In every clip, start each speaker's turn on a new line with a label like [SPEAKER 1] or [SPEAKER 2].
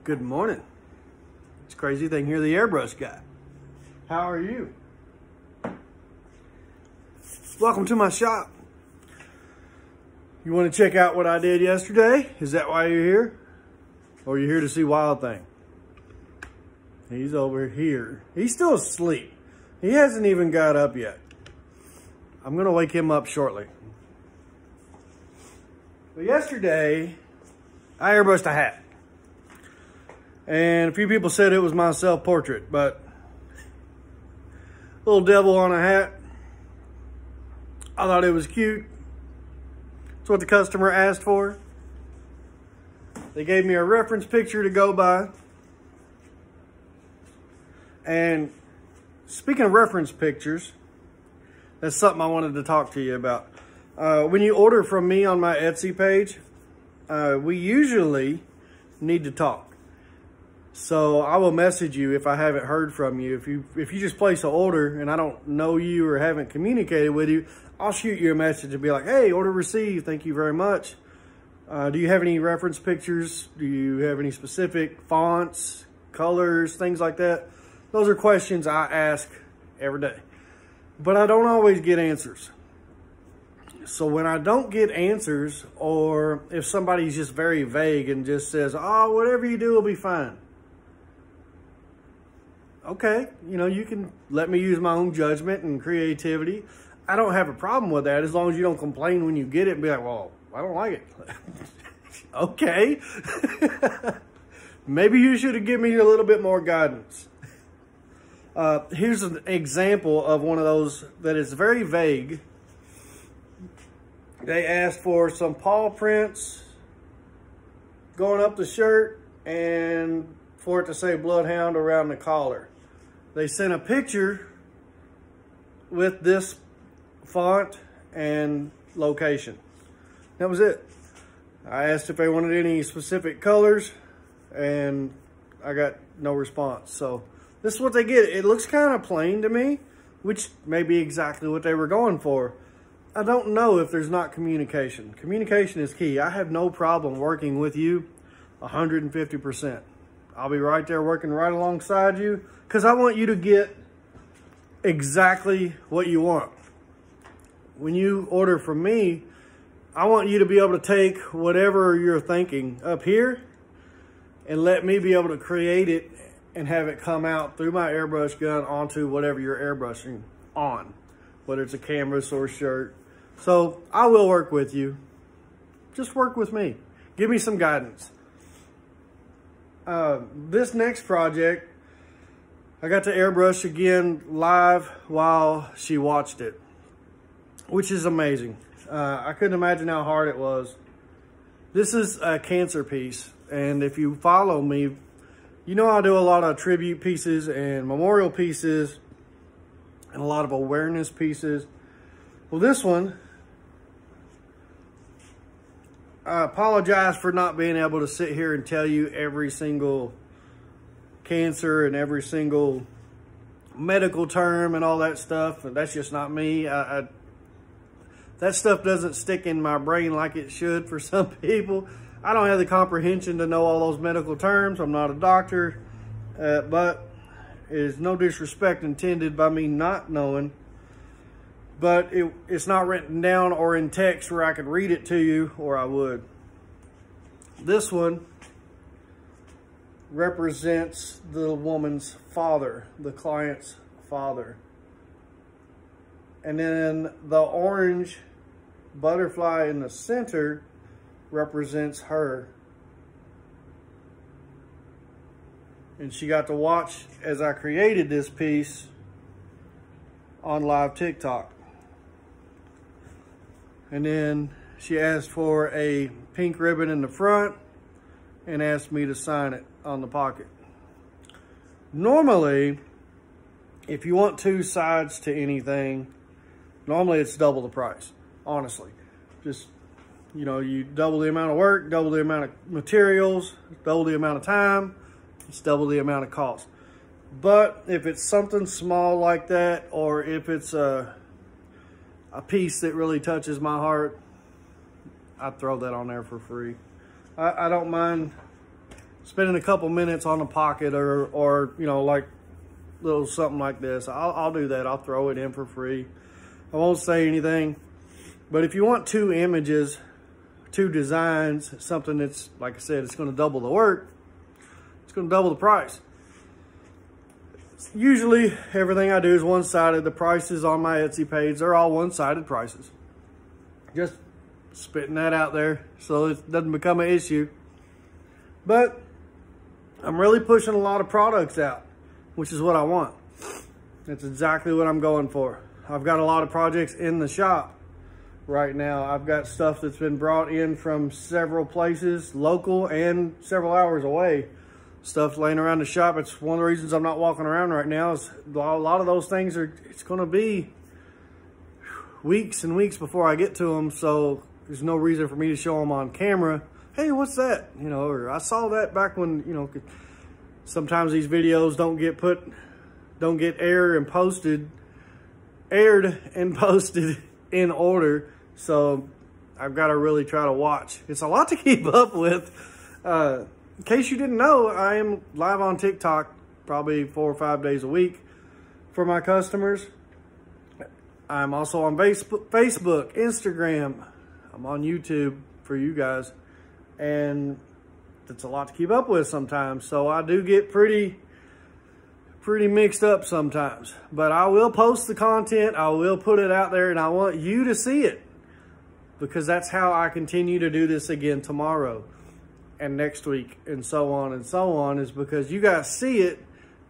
[SPEAKER 1] Good morning. It's Crazything here, the airbrush guy. How are you? Welcome to my shop. You want to check out what I did yesterday? Is that why you're here? Or you're here to see Wild Thing? He's over here. He's still asleep. He hasn't even got up yet. I'm going to wake him up shortly. But yesterday, I airbrushed a hat. And a few people said it was my self-portrait, but little devil on a hat. I thought it was cute. It's what the customer asked for. They gave me a reference picture to go by. And speaking of reference pictures, that's something I wanted to talk to you about. When you order from me on my Etsy page, we usually need to talk. So I will message you if I haven't heard from you. If you just place an order and I don't know you or haven't communicated with you, I'll shoot you a message and be like, hey, order received. Thank you very much. Do you have any reference pictures? Do you have any specific fonts, colors, things like that? Those are questions I ask every day. But I don't always get answers. So when I don't get answers, or if somebody's just very vague and just says, oh, whatever you do will be fine. Okay, you can let me use my own judgment and creativity. I don't have a problem with that as long as you don't complain when you get it and be like, well, I don't like it. Okay. Maybe you should have given me a little bit more guidance. Here's an example of one of those that is very vague. They asked for some paw prints going up the shirt and for it to say Bloodhound around the collar. They sent a picture with this font and location. That was it. I asked if they wanted any specific colors and I got no response. So this is what they get. It looks kind of plain to me, which may be exactly what they were going for. I don't know if there's not communication. Communication is key. I have no problem working with you 150%. I'll be right there working right alongside you because I want you to get exactly what you want. When you order from me, I want you to be able to take whatever you're thinking up here and let me be able to create it and have it come out through my airbrush gun onto whatever you're airbrushing on, whether it's a canvas or a shirt. So I will work with you. Just work with me. Give me some guidance. This next project, I got to airbrush again live while she watched it, which is amazing. I couldn't imagine how hard it was. This is a cancer piece, and if you follow me, you know I do a lot of tribute pieces and memorial pieces and a lot of awareness pieces. Well, this one, I apologize for not being able to sit here and tell you every single cancer and every single medical term and all that stuff. That's just not me. That stuff doesn't stick in my brain like it should for some people. I don't have the comprehension to know all those medical terms. I'm not a doctor, but it is no disrespect intended by me not knowing. But it's not written down or in text where I could read it to you, or I would. This one represents the woman's father, the client's father. And then the orange butterfly in the center represents her. And she got to watch as I created this piece on live TikTok. And then she asked for a pink ribbon in the front and asked me to sign it on the pocket. Normally, if you want two sides to anything, normally it's double the price, honestly. Just, you double the amount of work, double the amount of materials, double the amount of time, it's double the amount of cost. But if it's something small like that, or if it's a piece that really touches my heart, I'd throw that on there for free. I don't mind spending a couple minutes on a pocket or you know, like little something like this, I'll do that. I'll throw it in for free. I won't say anything. But if you want 2 images, 2 designs, something that's, like I said, it's going to double the work, it's going to double the price. Usually everything I do is one-sided. The prices on my Etsy page, they're all one-sided prices. Just spitting that out there so it doesn't become an issue. But I'm really pushing a lot of products out, which is what I want. That's exactly what I'm going for. I've got a lot of projects in the shop right now. I've got stuff that's been brought in from several places, local and several hours away. Stuff laying around the shop. It's one of the reasons I'm not walking around right now, is a lot of those things it's going to be weeks and weeks before I get to them. So there's no reason for me to show them on camera. Hey, what's that? You know, or I saw that back when, you know, sometimes these videos don't get aired and posted in order. So I've got to really try to watch. It's a lot to keep up with. In case you didn't know, I am live on TikTok probably 4 or 5 days a week for my customers. I'm also on Facebook, Instagram. I'm on YouTube for you guys. And it's a lot to keep up with sometimes. So I do get pretty mixed up sometimes. But I will post the content. I will put it out there, and I want you to see it, because that's how I continue to do this again tomorrow and next week and so on, is because you guys see it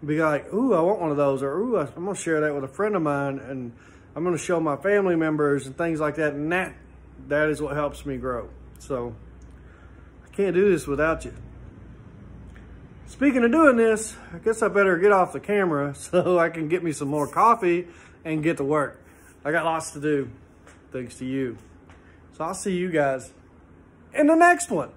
[SPEAKER 1] and be like, ooh, I want one of those, or ooh, I'm gonna share that with a friend of mine, and I'm gonna show my family members and things like that. And that is what helps me grow. So I can't do this without you. Speaking of doing this, I guess I better get off the camera so I can get me some more coffee and get to work. I got lots to do, thanks to you. So I'll see you guys in the next one.